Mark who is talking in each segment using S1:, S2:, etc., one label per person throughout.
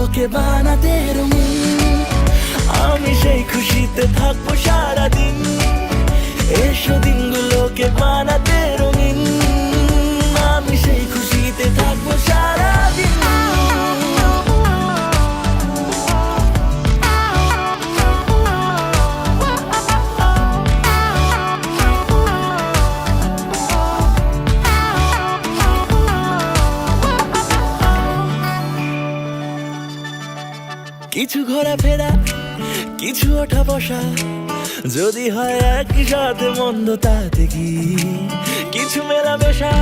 S1: দিনগুলোকে বানাতে রঙিন, আমি সেই খুশিতে থাকবো সারাদিন। এসো দিনগুলোকে বানাতে রঙিন, আমি সেই খুশিতে থাকবো সারাদিন। কিছু ঘোরাফেরা, কিছু ওঠা বসা, যদি হয় একই সাথে মন্দ তাতে কি। কিছু মেলামেশা,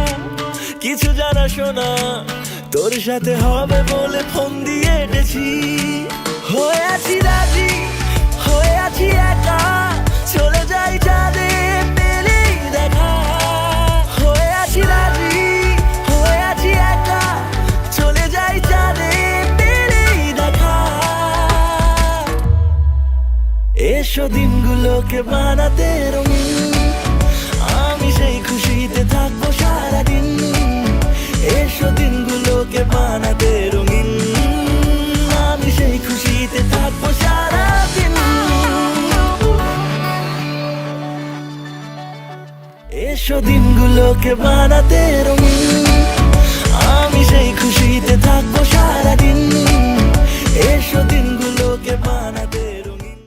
S1: কিছু জানা শোনা, তোর সাথে হবে বলে ফোন দিয়ে এটেছি। হয়ে আছি রাজি, হয়ে আছি একা, চলে যাই চাঁদে পেলেই দেখা। হয়ে আছি রাজি, হয়ে আছি একা, চলে যাই চাঁদে পেলেই দেখা। এসো দিনগুলোকে বানাতে রঙিন, আমি সেই খুশিতে থাকবো সারাদিন। এসো দিনগুলোকে বানাতে রঙিন, আমি সেই খুশিতে থাকবো সারাদিন। এসো দিনগুলোকে বানাতে রঙিন।